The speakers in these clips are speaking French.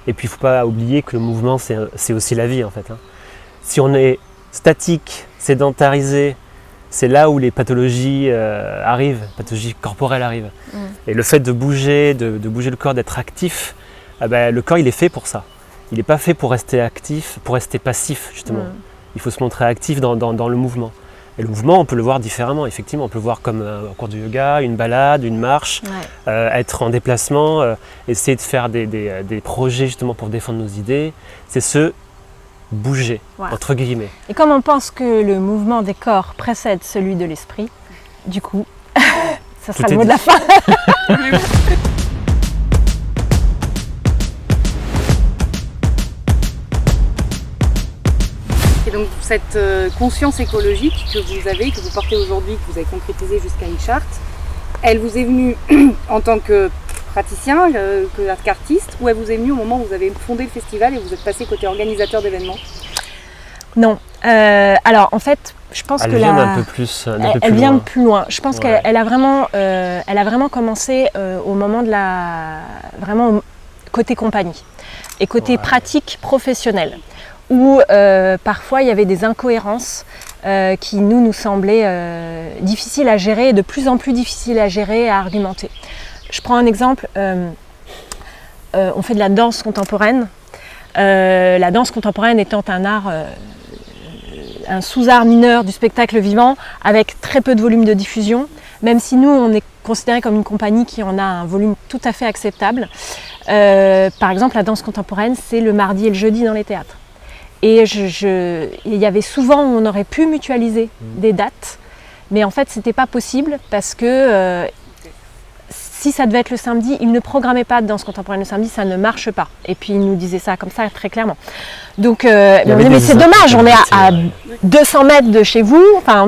Et puis il ne faut pas oublier que le mouvement, c'est aussi la vie en fait. Si on est statique, sédentarisé, c'est là où les pathologies arrivent, pathologies corporelles arrivent. Et le fait de bouger le corps, d'être actif, le corps il est fait pour ça. Il n'est pas fait pour rester actif, pour rester passif justement. Il faut se montrer actif dans le mouvement. Et le mouvement, on peut le voir différemment, effectivement. On peut le voir comme un cours de yoga, une balade, une marche, être en déplacement, essayer de faire des projets justement pour défendre nos idées. C'est se bouger, entre guillemets. Et comme on pense que le mouvement des corps précède celui de l'esprit, du coup, ça sera le mot de la fin. Et donc cette conscience écologique que vous avez, que vous portez aujourd'hui, que vous avez concrétisée jusqu'à une charte, elle vous est venue en tant que praticien, qu'artiste, ou elle vous est venue au moment où vous avez fondé le festival et vous êtes passé côté organisateur d'événements? Non. Alors en fait, je pense elle que vient d'un peu plus, elle vient de plus loin. Je pense qu'elle a vraiment commencé au moment de vraiment côté compagnie et côté pratique professionnelle, où parfois il y avait des incohérences qui nous semblaient difficiles à gérer, et de plus en plus difficiles à gérer et à argumenter. Je prends un exemple, on fait de la danse contemporaine. La danse contemporaine étant un art, un sous-art mineur du spectacle vivant, avec très peu de volume de diffusion, même si nous on est considéré comme une compagnie qui en a un volume tout à fait acceptable. Par exemple, la danse contemporaine, c'est le mardi et le jeudi dans les théâtres. Et il y avait souvent où on aurait pu mutualiser des dates, mais en fait c'était pas possible parce que si ça devait être le samedi, ils ne programmaient pas de danse contemporaine le samedi, ça ne marche pas. Et puis ils nous disaient ça comme ça très clairement. Donc mais c'est dommage, on est à 200 mètres de chez vous, enfin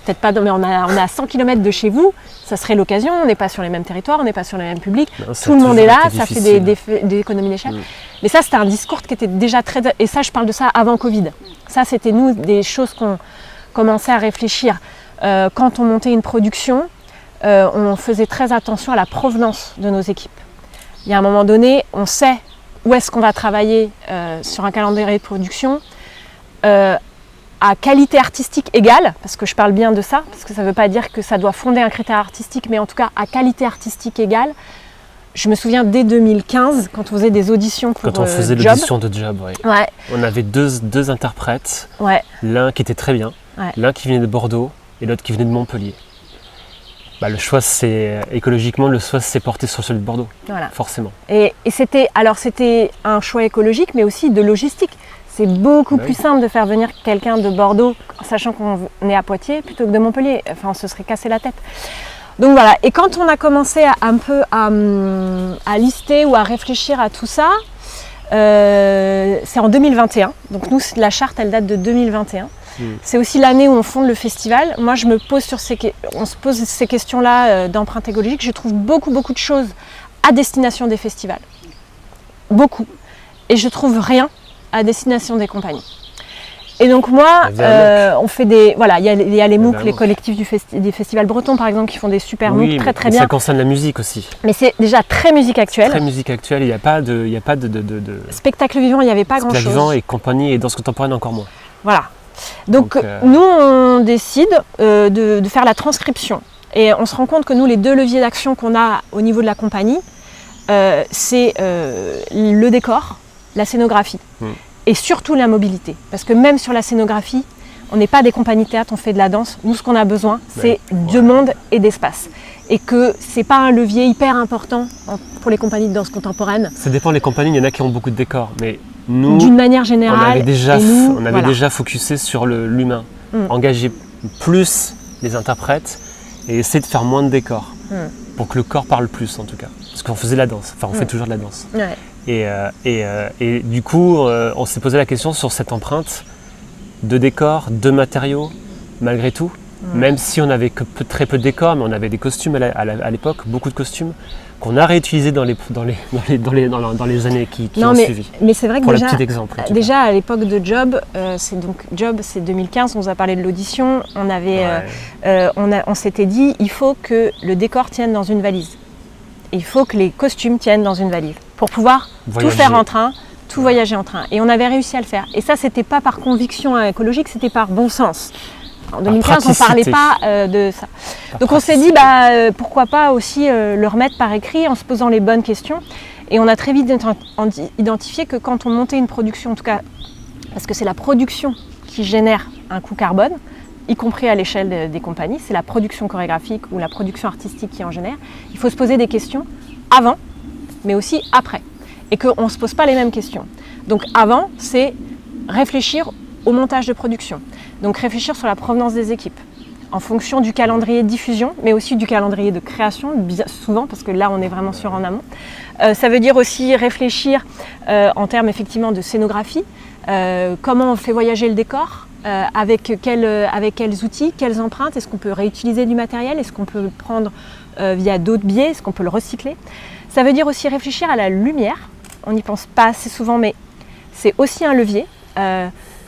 peut-être pas, mais on est à 100 km de chez vous, ça serait l'occasion, on n'est pas sur les mêmes territoires, on n'est pas sur les mêmes publics, tout le monde est là, ça fait des économies d'échelle. Mais ça c'était un discours qui était déjà très... Et ça je parle de ça avant Covid. Ça c'était nous des choses qu'on commençait à réfléchir. Quand on montait une production, on faisait très attention à la provenance de nos équipes. Il y a un moment donné, on sait où est-ce qu'on va travailler sur un calendrier de production à qualité artistique égale, parce que je parle bien de ça, parce que ça ne veut pas dire que ça doit fonder un critère artistique, mais en tout cas à qualité artistique égale. Je me souviens dès 2015, quand on faisait des auditions pour Quand on faisait l'audition de Job, on avait deux interprètes, l'un qui était très bien, l'un qui venait de Bordeaux et l'autre qui venait de Montpellier. Le choix, écologiquement, le choix s'est porté sur celui de Bordeaux, forcément. Et c'était un choix écologique, mais aussi de logistique. C'est beaucoup plus simple de faire venir quelqu'un de Bordeaux, sachant qu'on est à Poitiers, plutôt que de Montpellier. Enfin, on se serait cassé la tête. Donc voilà, et quand on a commencé à lister ou à réfléchir à tout ça, c'est en 2021. Donc nous, la charte, elle date de 2021. C'est aussi l'année où on fonde le festival. Moi, on se pose ces questions-là d'empreinte écologique. Je trouve beaucoup de choses à destination des festivals. Beaucoup. Et je trouve rien à destination des compagnies. Et donc moi, on fait des... Voilà, il y a les MOOC, les collectifs des festivals bretons par exemple, qui font des super MOOC très bien. Ça concerne la musique aussi. Mais c'est déjà très musique actuelle. Très musique actuelle, il n'y a pas de... Spectacle vivant, il n'y avait pas grand-chose. Spectacle vivant et compagnie et danse contemporaine encore moins. Voilà. Donc nous, on décide de faire la transcription. Et on se rend compte que nous, les deux leviers d'action qu'on a au niveau de la compagnie, c'est le décor, la scénographie. Et surtout la mobilité. Parce que même sur la scénographie, on n'est pas des compagnies de théâtre, on fait de la danse. Nous, ce qu'on a besoin, c'est de monde et d'espace. Et que c'est pas un levier hyper important pour les compagnies de danse contemporaine. Ça dépend des compagnies, il y en a qui ont beaucoup de décors. Mais nous, d'une manière générale, on avait déjà focusé sur l'humain. Engager plus les interprètes et essayer de faire moins de décors. Pour que le corps parle plus en tout cas. Parce qu'on faisait la danse, enfin on fait toujours de la danse. Et du coup, on s'est posé la question sur cette empreinte de décors, de matériaux, malgré tout. Même si on n'avait que très peu de décors, mais on avait des costumes à l'époque, beaucoup de costumes, qu'on a réutilisés dans les années qui ont suivi. Mais c'est vrai que pour le petit exemple. Déjà à l'époque de Job, c'est 2015, on nous a parlé de l'audition, on s'était dit il faut que le décor tienne dans une valise. Il faut que les costumes tiennent dans une valise. pour pouvoir Voyager. tout faire en train, tout voyager en train. Et on avait réussi à le faire. Et ça, c'était pas par conviction écologique, c'était par bon sens. En 2015, on ne parlait pas de ça. Donc on s'est dit, pourquoi pas aussi le remettre par écrit en se posant les bonnes questions. Et on a très vite identifié que quand on montait une production, en tout cas, parce que c'est la production qui génère un coût carbone, y compris à l'échelle des compagnies, c'est la production chorégraphique ou la production artistique qui en génère, il faut se poser des questions avant, mais aussi après. Et qu'on ne se pose pas les mêmes questions. Donc avant, c'est réfléchir au montage de production. Donc réfléchir sur la provenance des équipes, en fonction du calendrier de diffusion, mais aussi du calendrier de création, bien souvent, parce que là, on est vraiment sur en amont. Ça veut dire aussi réfléchir en termes effectivement de scénographie, comment on fait voyager le décor, avec quels outils, quelles empreintes, est-ce qu'on peut réutiliser du matériel, est-ce qu'on peut le prendre via d'autres biais, est-ce qu'on peut le recycler. Ça veut dire aussi réfléchir à la lumière, on n'y pense pas assez souvent, mais c'est aussi un levier.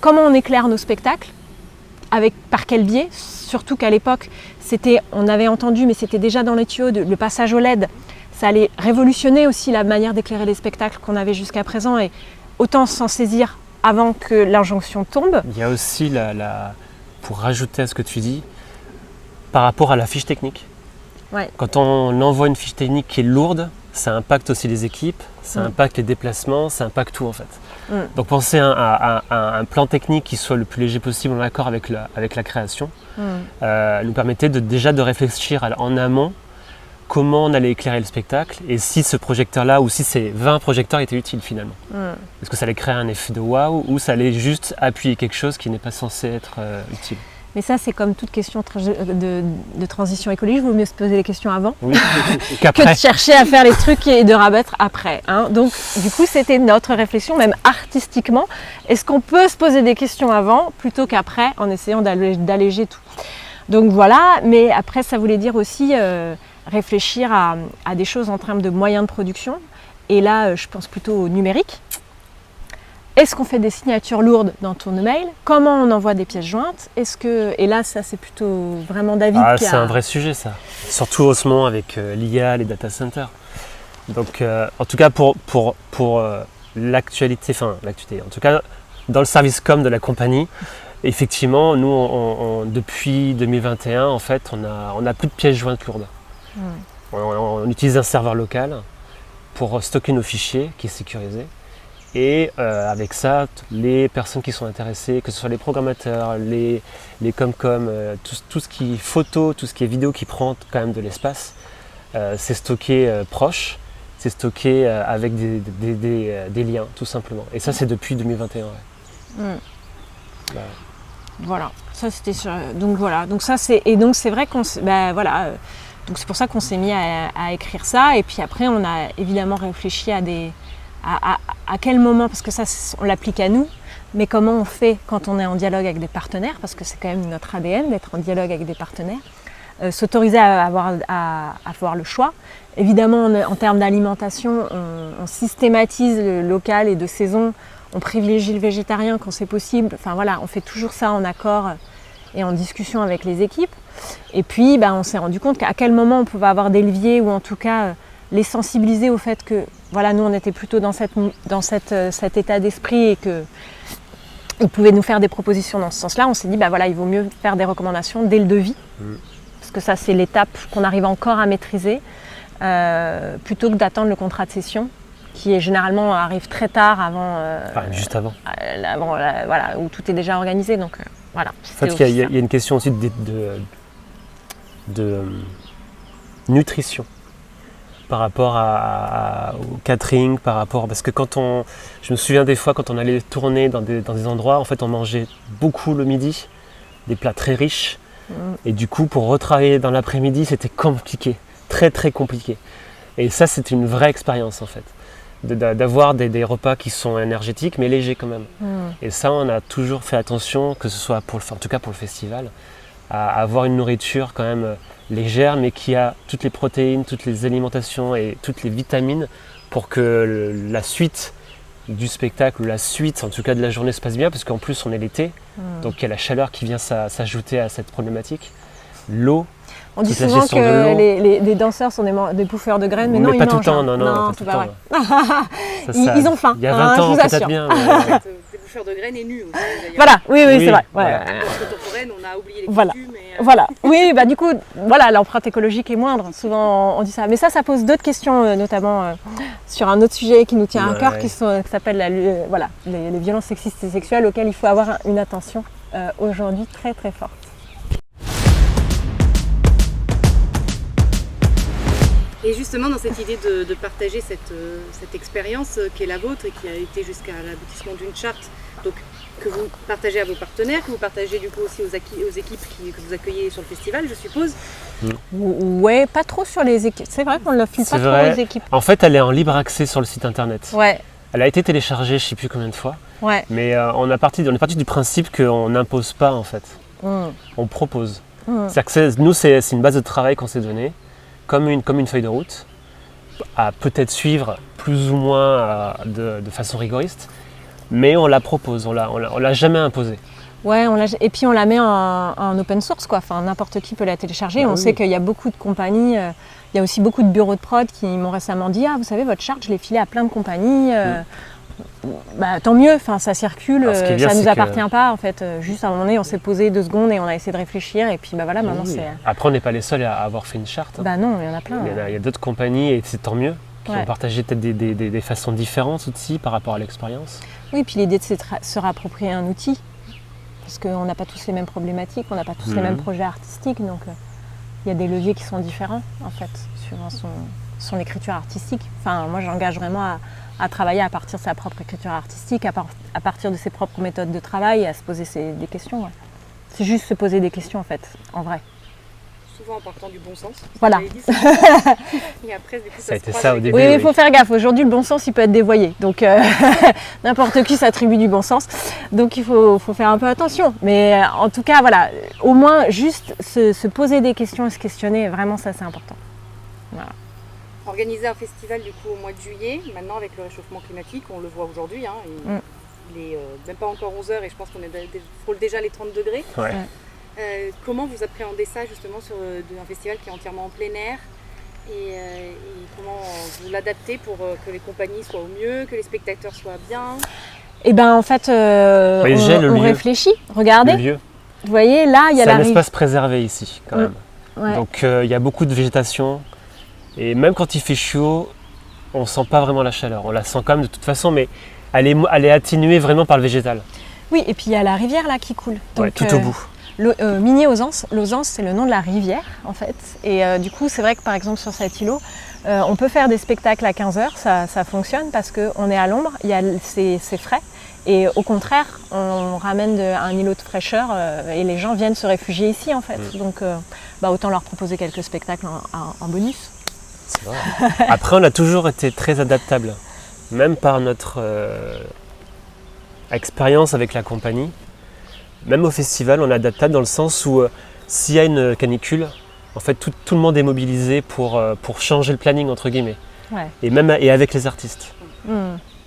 Comment on éclaire nos spectacles, par quel biais, surtout qu'à l'époque, on avait entendu, mais c'était déjà dans les tuyaux, le passage au LED, ça allait révolutionner aussi la manière d'éclairer les spectacles qu'on avait jusqu'à présent, et autant s'en saisir avant que l'injonction tombe. Il y a aussi, pour rajouter à ce que tu dis, par rapport à la fiche technique. Ouais. Quand on envoie une fiche technique qui est lourde, ça impacte aussi les équipes, ça impacte les déplacements, ça impacte tout en fait. Donc pensez à un plan technique qui soit le plus léger possible en accord avec la création, nous permettait déjà de réfléchir en amont comment on allait éclairer le spectacle et si ce projecteur-là ou si ces 20 projecteurs étaient utiles finalement. Est-ce que ça allait créer un effet de waouh ou ça allait juste appuyer quelque chose qui n'est pas censé être utile. Mais ça, c'est comme toute question de transition écologique, il vaut mieux se poser les questions avant que de chercher à faire les trucs et de rabattre après. Hein. Donc, du coup, c'était notre réflexion, même artistiquement. Est-ce qu'on peut se poser des questions avant plutôt qu'après, en essayant d'alléger tout. Donc voilà, mais après, ça voulait dire aussi réfléchir à des choses en termes de moyens de production. Et là, je pense plutôt au numérique. Est-ce qu'on fait des signatures lourdes dans Tourne-Mail? Comment on envoie des pièces jointes? Et là, ça c'est plutôt vraiment David qui c'est un vrai sujet ça. Surtout en ce moment avec l'IA, les data centers. Donc en tout cas pour l'actualité, en tout cas dans le service com de la compagnie, effectivement, nous depuis 2021, en fait, on a plus de pièces jointes lourdes. On utilise un serveur local pour stocker nos fichiers qui est sécurisé. Et avec ça, les personnes qui sont intéressées, que ce soit les programmateurs, les comcom, tout ce qui est photo, tout ce qui est vidéo qui prend quand même de l'espace, c'est stocké proche, c'est stocké avec des liens tout simplement. Et ça c'est depuis 2021. Voilà, ça c'était sur... Donc voilà, donc ça c'est... Et donc c'est vrai qu'on... donc c'est pour ça qu'on s'est mis à écrire ça. Et puis après on a évidemment réfléchi à quel moment, parce que ça on l'applique à nous, mais comment on fait quand on est en dialogue avec des partenaires, parce que c'est quand même notre ADN d'être en dialogue avec des partenaires, s'autoriser à avoir le choix. Évidemment en termes d'alimentation, on systématise le local et de saison, on privilégie le végétarien quand c'est possible, enfin voilà, on fait toujours ça en accord et en discussion avec les équipes. Et puis on s'est rendu compte qu'à quel moment on pouvait avoir des leviers ou en tout cas les sensibiliser au fait que voilà, nous on était plutôt dans cet état d'esprit et qu'ils pouvaient nous faire des propositions dans ce sens-là. On s'est dit il vaut mieux faire des recommandations dès le devis, parce que ça c'est l'étape qu'on arrive encore à maîtriser, plutôt que d'attendre le contrat de cession qui généralement arrive très tard avant. Juste avant. Voilà, où tout est déjà organisé. Donc voilà. En fait, il y a une question aussi de nutrition. Par rapport au catering, parce que je me souviens des fois quand on allait tourner dans des endroits, en fait on mangeait beaucoup le midi, des plats très riches, et du coup pour retravailler dans l'après-midi c'était compliqué, très très compliqué. Et ça c'est une vraie expérience en fait, d'avoir des repas qui sont énergétiques mais légers quand même. Et ça on a toujours fait attention, que ce soit en tout cas pour le festival, à avoir une nourriture quand même légère mais qui a toutes les protéines, toutes les alimentations et toutes les vitamines pour que la suite du spectacle ou la suite en tout cas de la journée se passe bien, parce qu'en plus on est l'été, donc il y a la chaleur qui vient s'ajouter à cette problématique. l'eau. On dit toute la souvent gestion que de l'eau. les danseurs sont des bouffeurs de graines, mais non, ils pas tout le mangent. temps, hein. non, pas c'est tout pas le vrai. temps. Ils ont faim. Il y a hein, 20 je ans, vous peut-être assure. bien. Des bouffeurs de graines et nus aussi, d'ailleurs. Voilà, oui, Oui, c'est vrai. voilà. Ouais. Contemporaine, on a oublié les Voilà. coutumes. Voilà, oui, bah du coup, voilà, l'empreinte écologique est moindre. Souvent, on dit ça. Mais ça pose d'autres questions, notamment sur un autre sujet qui nous tient à cœur, qui s'appelle les violences sexistes et sexuelles, auxquelles il faut avoir une attention aujourd'hui très très forte. Et justement, dans cette idée de partager cette expérience qui est la vôtre et qui a été jusqu'à l'aboutissement d'une charte, donc que vous partagez à vos partenaires, que vous partagez du coup aussi aux équipes que vous accueillez sur le festival, je suppose. Ouais, pas trop sur les équipes. C'est vrai qu'on ne le file pas trop aux équipes. En fait, elle est en libre accès sur le site internet. Ouais. Elle a été téléchargée, je ne sais plus combien de fois. Ouais. Mais on est parti du principe qu'on n'impose pas en fait. On propose. C'est-à-dire que nous, c'est une base de travail qu'on s'est donnée, comme une feuille de route, à peut-être suivre plus ou moins de façon rigoriste, mais on la propose, on l'a jamais imposée. Ouais, et puis on la met en open source, quoi. Enfin, n'importe qui peut la télécharger. Bah on sait qu'il y a beaucoup de compagnies, il y a aussi beaucoup de bureaux de prod qui m'ont récemment dit « Ah, vous savez, votre charte, je l'ai filée à plein de compagnies. Bah, tant mieux, enfin, ça circule, ça ne nous appartient pas en fait. Juste à un moment donné, on s'est posé 2 secondes et on a essayé de réfléchir et puis bah voilà, maintenant c'est... Après, on n'est pas les seuls à avoir fait une charte. Bah non, il y en a plein. Il y a d'autres compagnies et c'est tant mieux, qui ont partagé peut-être des façons différentes aussi par rapport à l'expérience. Oui, puis l'idée c'est de se rapproprier un outil, parce qu'on n'a pas tous les mêmes problématiques, on n'a pas tous les mêmes projets artistiques, donc il y a des leviers qui sont différents en fait, suivant son écriture artistique. Enfin, moi j'engage vraiment à travailler à partir de sa propre écriture artistique, à partir de ses propres méthodes de travail et à se poser des questions. Ouais. C'est juste se poser des questions en fait, en vrai. Souvent en partant du bon sens. Voilà. Et après, du coup, ça a été ça au début. Oui, il faut faire gaffe. Aujourd'hui, le bon sens, il peut être dévoyé. Donc, n'importe qui s'attribue du bon sens. Donc, il faut faire un peu attention. Mais en tout cas, voilà, au moins, juste se poser des questions et se questionner, vraiment, ça, c'est important. Voilà. Organiser un festival du coup au mois de juillet, maintenant avec le réchauffement climatique, on le voit aujourd'hui, hein, il est même pas encore 11h et je pense qu'on frôle déjà les 30 degrés. Ouais. Comment vous appréhendez ça justement sur un festival qui est entièrement en plein air et comment vous l'adaptez pour que les compagnies soient au mieux, que les spectateurs soient bien? Eh bien en fait, on réfléchit, regardez. Le lieu. Vous voyez, là, il y a c'est un espace préservé ici quand même. Ouais. Donc il y a beaucoup de végétation. Et même quand il fait chaud, on ne sent pas vraiment la chaleur. On la sent quand même de toute façon, mais elle est atténuée vraiment par le végétal. Oui, et puis il y a la rivière là qui coule. Donc, tout au bout. Migné-Auzance, c'est le nom de la rivière en fait. Et du coup, c'est vrai que par exemple sur cet îlot, on peut faire des spectacles à 15h, ça fonctionne parce qu'on est à l'ombre, c'est frais. Et au contraire, on ramène un îlot de fraîcheur et les gens viennent se réfugier ici en fait. Donc autant leur proposer quelques spectacles en bonus. C'est vrai. Après, on a toujours été très adaptable, même par notre expérience avec la compagnie. Même au festival, on est adaptable dans le sens où s'il y a une canicule, en fait, tout le monde est mobilisé pour changer le planning entre guillemets. Ouais. Et avec les artistes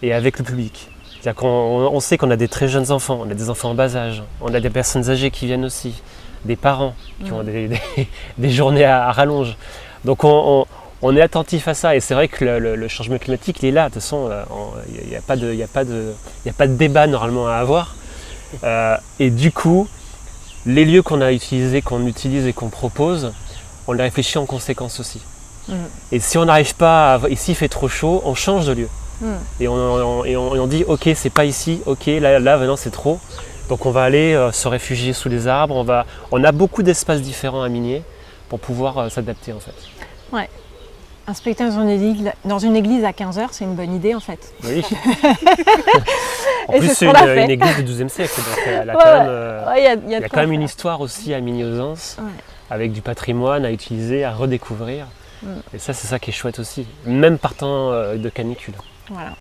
et avec le public. C'est-à-dire qu'on sait qu'on a des très jeunes enfants, on a des enfants en bas âge, on a des personnes âgées qui viennent aussi, des parents qui ont des journées à rallonge. Donc on est attentif à ça et c'est vrai que le changement climatique il est là. De toute façon, il n'y a pas de débat normalement à avoir. Et du coup, les lieux qu'on utilise et qu'on propose, on les réfléchit en conséquence aussi. Et si on n'arrive pas, et s'il fait trop chaud, on change de lieu. Et on dit ok, c'est pas ici, ok, là maintenant c'est trop. Donc on va aller se réfugier sous les arbres. On a beaucoup d'espaces différents à Migné pour pouvoir s'adapter en fait. Ouais. Un spectacle dans une église à 15h, c'est une bonne idée en fait. Oui. En plus, c'est une église du XIIe siècle, donc elle a il y a quand même une histoire aussi à Migné-Auzance, avec du patrimoine à utiliser, à redécouvrir. Et ça, c'est ça qui est chouette aussi, même partant de canicule. Voilà.